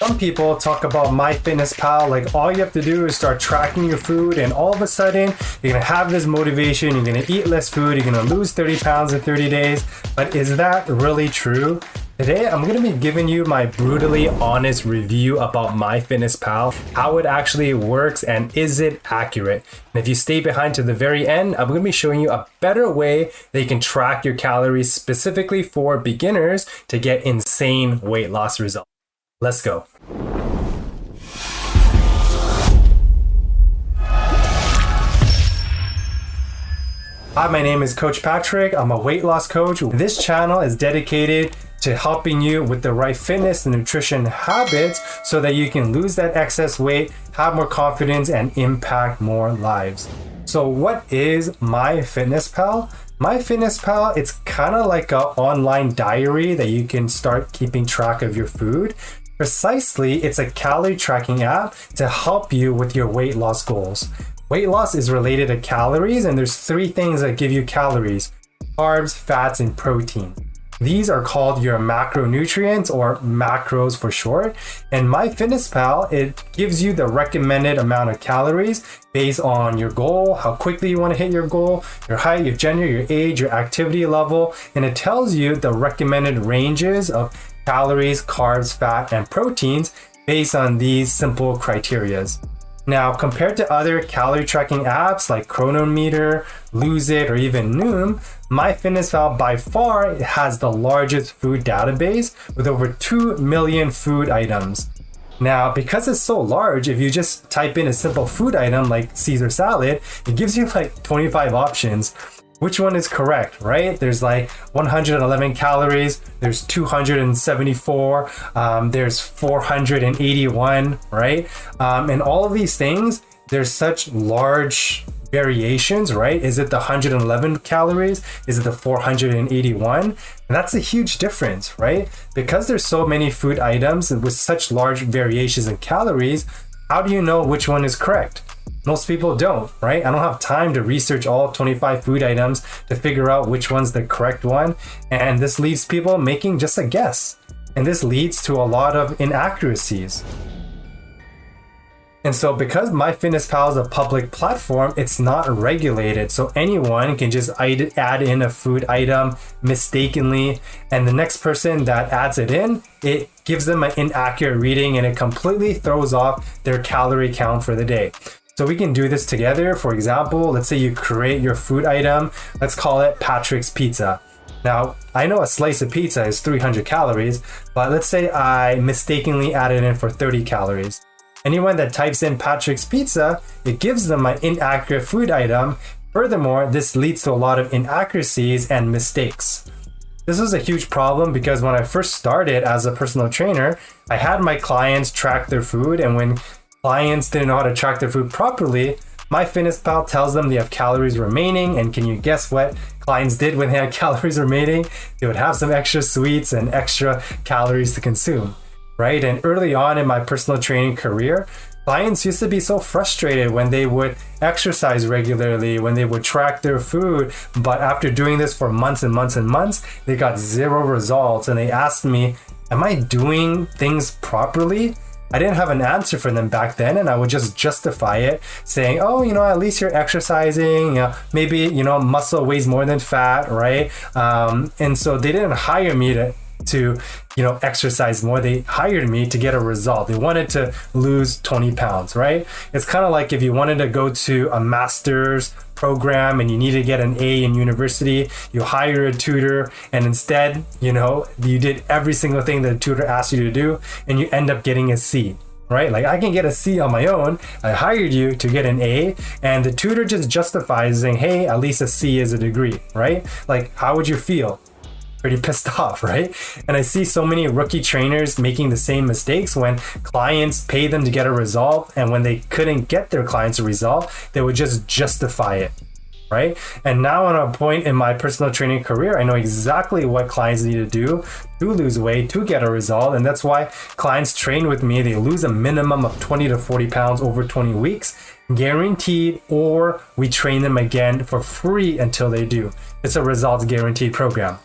Some people talk about Myfitnesspal like all you have to do is start tracking your food and all of a sudden you're gonna have this motivation, you're gonna eat less food, you're gonna lose 30 pounds in 30 days. But is that really true? Today, I'm gonna be giving you my brutally honest review about Myfitnesspal, how it actually works and is it accurate. And if you stay behind to the very end, I'm gonna be showing you a better way that you can track your calories specifically for beginners to get insane weight loss results. Let's go. Hi, my name is Coach Patrick. I'm a weight loss coach. This channel is dedicated to helping you with the right fitness and nutrition habits so that you can lose that excess weight, have more confidence, and impact more lives. So what is Myfitnesspal? Myfitnesspal, it's kind of like an online diary that you can start keeping track of your food. Precisely, it's a calorie tracking app to help you with your weight loss goals. Weight loss is related to calories, and there's three things that give you calories: carbs, fats, and protein. These are called your macronutrients, or macros for short. And Myfitnesspal, it gives you the recommended amount of calories based on your goal, how quickly you want to hit your goal, your height, your gender, your age, your activity level, and it tells you the recommended ranges of calories, carbs, fat, and proteins based on these simple criterias. Now, compared to other calorie tracking apps like Cronometer, Lose It, or even Noom, Myfitnesspal by far has the largest food database with over 2 million food items. Now, because it's so large, if you just type in a simple food item like Caesar salad, it gives you like 25 options. Which one is correct, right? There's like 111 calories, there's 274, there's 481, right? And all of these things, there's such large variations, right? Is it the 111 calories? Is it the 481? And that's a huge difference, right? Because there's so many food items with such large variations in calories, how do you know which one is correct? Most people don't, right? I don't have time to research all 25 food items to figure out which one's the correct one. And this leaves people making just a guess. And this leads to a lot of inaccuracies. And so because Myfitnesspal is a public platform, it's not regulated. So anyone can just add in a food item mistakenly. And the next person that adds it in, it gives them an inaccurate reading and it completely throws off their calorie count for the day. So we can do this together. For example, let's say you create your food item. Let's call it Patrick's Pizza. Now, I know a slice of pizza is 300 calories, but let's say I mistakenly added in for 30 calories. Anyone that types in Patrick's Pizza, it gives them an inaccurate food item. Furthermore, this leads to a lot of inaccuracies and mistakes. This was a huge problem because when I first started as a personal trainer, I had my clients track their food, and when clients didn't know how to track their food properly, Myfitnesspal tells them they have calories remaining, and can you guess what clients did when they had calories remaining? They would have some extra sweets and extra calories to consume, right? And early on in my personal training career, clients used to be so frustrated when they would exercise regularly, when they would track their food, but after doing this for months and months and months, they got zero results, and they asked me, am I doing things properly? I didn't have an answer for them back then, and I would just justify it saying, oh, at least you're exercising, maybe, muscle weighs more than fat, right? And so they didn't hire me to exercise more. They hired me to get a result. They wanted to lose 20 pounds, right? It's kind of like if you wanted to go to a master's program and you need to get an A in university, you hire a tutor, and instead, you did every single thing that the tutor asked you to do, and you end up getting a C. Right? Like, I can get a C on my own. I hired you to get an A, and the tutor just justifies saying, hey, at least a C is a degree, right? Like, how would you feel? Pretty pissed off, right? And I see so many rookie trainers making the same mistakes when clients pay them to get a result, and when they couldn't get their clients a result, they would just justify it, right? And now on a point in my personal training career, I know exactly what clients need to do to lose weight, to get a result. And that's why clients train with me. They lose a minimum of 20 to 40 pounds over 20 weeks, guaranteed, or we train them again for free until they do. It's a results guaranteed program.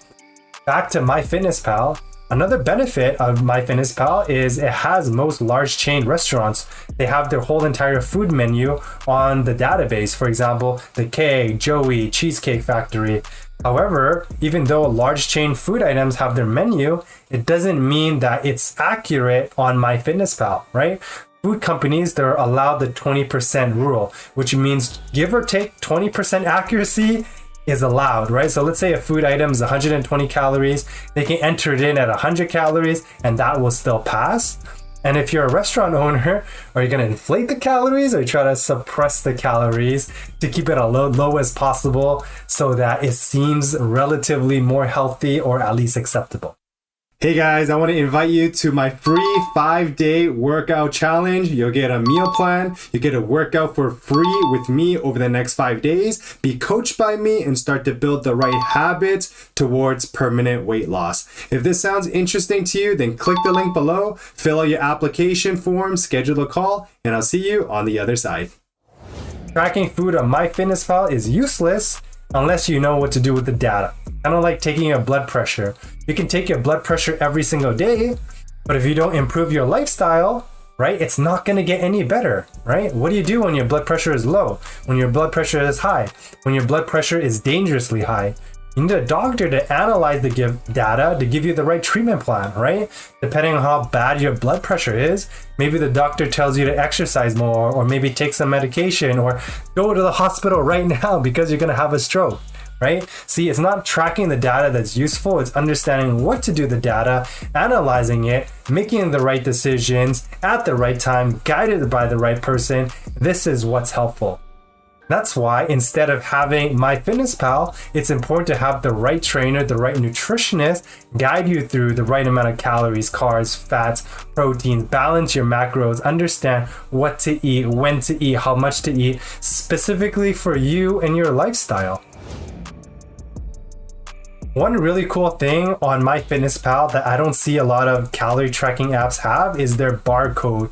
Back to Myfitnesspal, Another benefit of MyFitnessPal is it has most large chain restaurants. They have their whole entire food menu on the database. For example, the Keg, Joey, Cheesecake Factory. However, even though large chain food items have their menu, it doesn't mean that it's accurate on MyFitnessPal, right? Food companies, they're allowed the 20% rule, which means give or take 20% accuracy is allowed, right? So let's say a food item is 120 calories, they can enter it in at 100 calories and that will still pass. And if you're a restaurant owner, are you gonna inflate the calories or try to suppress the calories to keep it as low as possible so that it seems relatively more healthy or at least acceptable? Hey guys, I want to invite you to my free 5-day workout challenge. You'll get a meal plan, you get a workout for free with me over the next 5 days, be coached by me and start to build the right habits towards permanent weight loss. If this sounds interesting to you, then click the link below, fill out your application form, schedule a call, and I'll see you on the other side. Tracking food on MyFitnessPal is useless unless you know what to do with the data. Kind of like taking your blood pressure. You can take your blood pressure every single day, but if you don't improve your lifestyle, right, it's not going to get any better, right? What do you do when your blood pressure is low? When your blood pressure is high? When your blood pressure is dangerously high? You need a doctor to analyze the data to give you the right treatment plan, right? Depending on how bad your blood pressure is, maybe the doctor tells you to exercise more or maybe take some medication or go to the hospital right now because you're going to have a stroke, right? See, it's not tracking the data that's useful. It's understanding what to do with the data, analyzing it, making the right decisions at the right time, guided by the right person. This is what's helpful. That's why instead of having MyFitnessPal, it's important to have the right trainer, the right nutritionist guide you through the right amount of calories, carbs, fats, proteins, balance your macros, understand what to eat, when to eat, how much to eat, specifically for you and your lifestyle. One really cool thing on MyFitnessPal that I don't see a lot of calorie tracking apps have is their barcode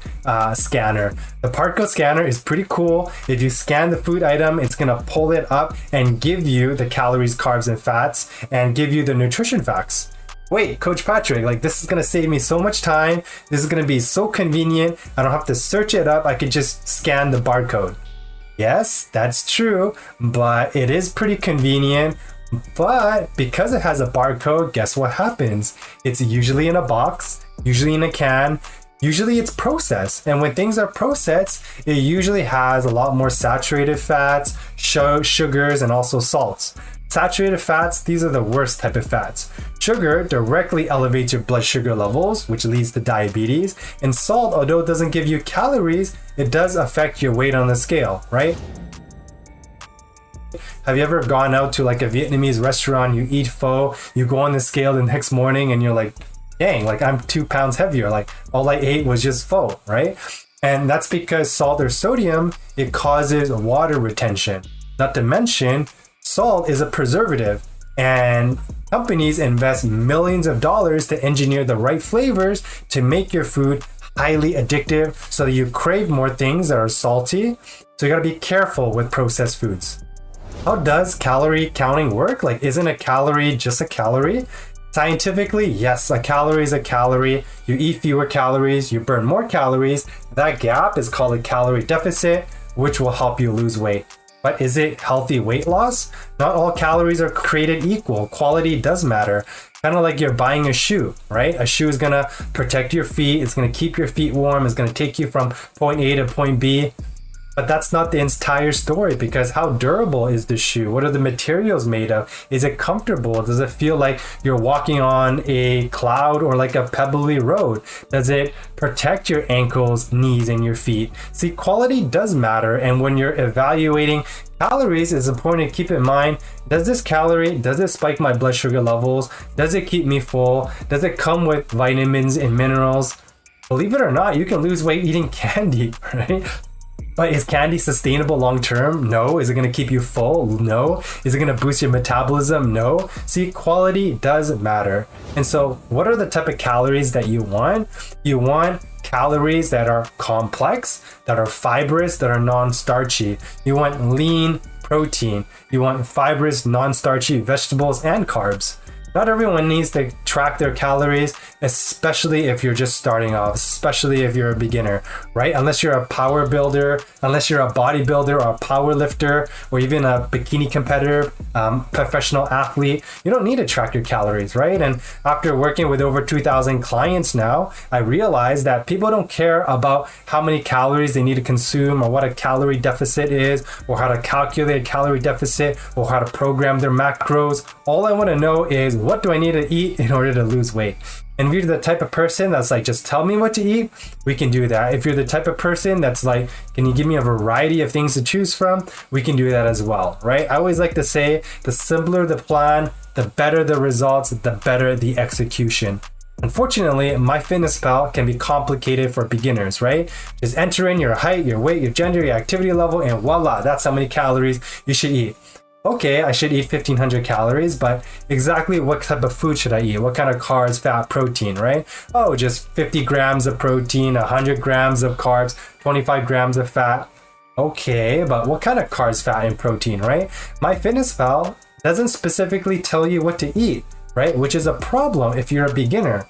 scanner. The barcode scanner is pretty cool. If you scan the food item, it's gonna pull it up and give you the calories, carbs, and fats and give you the nutrition facts. Wait, Coach Patrick, like this is gonna save me so much time. This is gonna be so convenient. I don't have to search it up. I can just scan the barcode. Yes, that's true, but it is pretty convenient. But because it has a barcode, guess what happens? It's usually in a box, usually in a can, usually it's processed. And when things are processed, it usually has a lot more saturated fats, sugars, and also salts. Saturated fats, these are the worst type of fats. Sugar directly elevates your blood sugar levels, which leads to diabetes. And salt, although it doesn't give you calories, it does affect your weight on the scale, right? Have you ever gone out to like a Vietnamese restaurant, you eat pho, you go on the scale the next morning and you're like, dang, like I'm 2 pounds heavier. Like all I ate was just pho, right? And that's because salt or sodium, it causes water retention. Not to mention, salt is a preservative and companies invest millions of dollars to engineer the right flavors to make your food highly addictive so that you crave more things that are salty. So you gotta be careful with processed foods. How does calorie counting work? Like, isn't a calorie just a calorie? Scientifically, yes, a calorie is a calorie. You eat fewer calories, you burn more calories. That gap is called a calorie deficit, which will help you lose weight. But is it healthy weight loss? Not all calories are created equal. Quality does matter. Kind of like you're buying a shoe, right? A shoe is gonna protect your feet. It's gonna keep your feet warm. It's gonna take you from point A to point B. But that's not the entire story, because how durable is the shoe? What are the materials made of? Is it comfortable? Does it feel like you're walking on a cloud or like a pebbly road? Does it protect your ankles, knees, and your feet? See, quality does matter. And when you're evaluating calories, it's important to keep in mind, does this spike my blood sugar levels? Does it keep me full? Does it come with vitamins and minerals? Believe it or not, you can lose weight eating candy, right? But is candy sustainable long term? No. Is it going to keep you full? No. Is it going to boost your metabolism? No. See, quality does matter. And so what are the type of calories that you want? You want calories that are complex, that are fibrous, that are non-starchy. You want lean protein. You want fibrous, non-starchy vegetables and carbs. Not everyone needs to track their calories, especially if you're just starting off, especially if you're a beginner, right? Unless you're a power builder, unless you're a bodybuilder or a power lifter, or even a bikini competitor, professional athlete, you don't need to track your calories, right? And after working with over 2,000 clients now, I realized that people don't care about how many calories they need to consume or what a calorie deficit is, or how to calculate a calorie deficit, or how to program their macros. All I want to know is, what do I need to eat in order to lose weight? And if you're the type of person that's like, just tell me what to eat, we can do that. If you're the type of person that's like, can you give me a variety of things to choose from? We can do that as well, right? I always like to say, the simpler the plan, the better the results, the better the execution. Unfortunately, Myfitnesspal can be complicated for beginners, right? Just enter in your height, your weight, your gender, your activity level, and voila, that's how many calories you should eat. Okay, I should eat 1,500 calories, but exactly what type of food should I eat? What kind of carbs, fat, protein, right? Oh, just 50 grams of protein, 100 grams of carbs, 25 grams of fat. Okay, but what kind of carbs, fat, and protein, right? Myfitnesspal doesn't specifically tell you what to eat, right? Which is a problem if you're a beginner,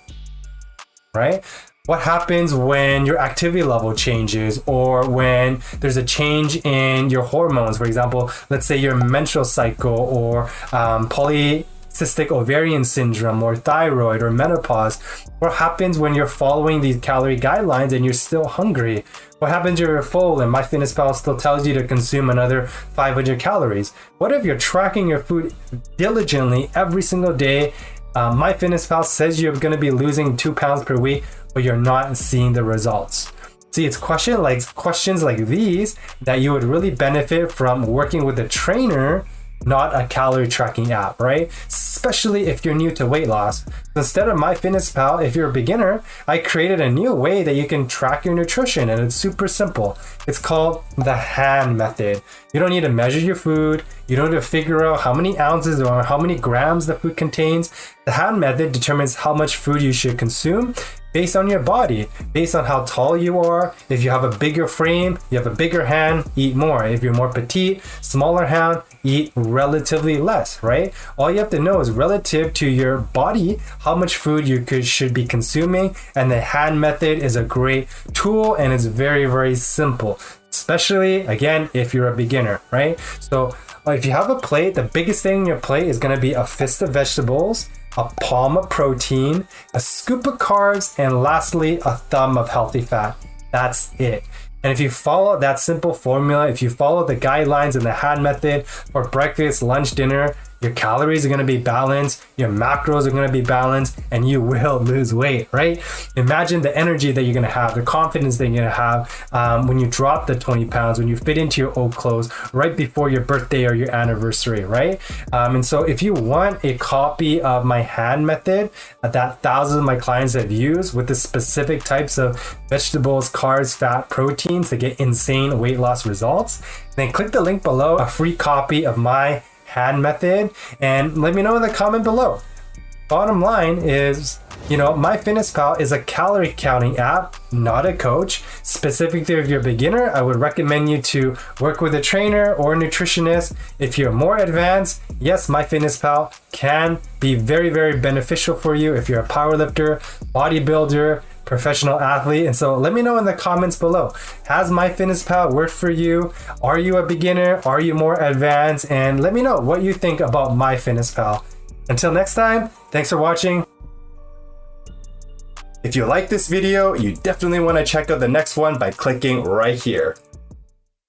right? What happens when your activity level changes, or when there's a change in your hormones? For example, let's say your menstrual cycle, or polycystic ovarian syndrome, or thyroid, or menopause. What happens when you're following these calorie guidelines and you're still hungry? What happens if you're full and Myfitnesspal still tells you to consume another 500 calories? What if you're tracking your food diligently every single day? Myfitnesspal says you're going to be losing 2 pounds per week, but you're not seeing the results. See, it's questions like these that you would really benefit from working with a trainer, not a calorie tracking app, right? Especially if you're new to weight loss. Instead of Myfitnesspal, if you're a beginner, I created a new way that you can track your nutrition, and it's super simple. It's called the hand method. You don't need to measure your food. You don't need to figure out how many ounces or how many grams the food contains. The hand method determines how much food you should consume based on your body, based on how tall you are. If you have a bigger frame, you have a bigger hand, eat more. If you're more petite, smaller hand, eat relatively less, right? All you have to know is relative to your body, how much food you should be consuming. And the hand method is a great tool, and it's very, very simple, especially, again, if you're a beginner, right? So if you have a plate, the biggest thing in your plate is going to be a fist of vegetables, a palm of protein, a scoop of carbs, and lastly, a thumb of healthy fat. That's it. And if you follow that simple formula, if you follow the guidelines and the hand method for breakfast, lunch, dinner, your calories are going to be balanced, your macros are going to be balanced, and you will lose weight, right? Imagine the energy that you're going to have, the confidence that you're going to have when you drop the 20 pounds, when you fit into your old clothes right before your birthday or your anniversary, right? And so if you want a copy of my hand method that thousands of my clients have used with the specific types of vegetables, carbs, fat, proteins to get insane weight loss results, then click the link below, a free copy of my hand method, and let me know in the comment below. Bottom line is, Myfitnesspal is a calorie counting app, not a coach. Specifically, if you're a beginner, I would recommend you to work with a trainer or a nutritionist. If you're more advanced, yes, Myfitnesspal can be very, very beneficial for you if you're a powerlifter, bodybuilder, professional athlete. And so let me know in the comments below, has Myfitnesspal worked for you? Are you a beginner? Are you more advanced? And let me know what you think about Myfitnesspal. Until next time, thanks for watching. If you like this video, you definitely want to check out the next one by clicking right here.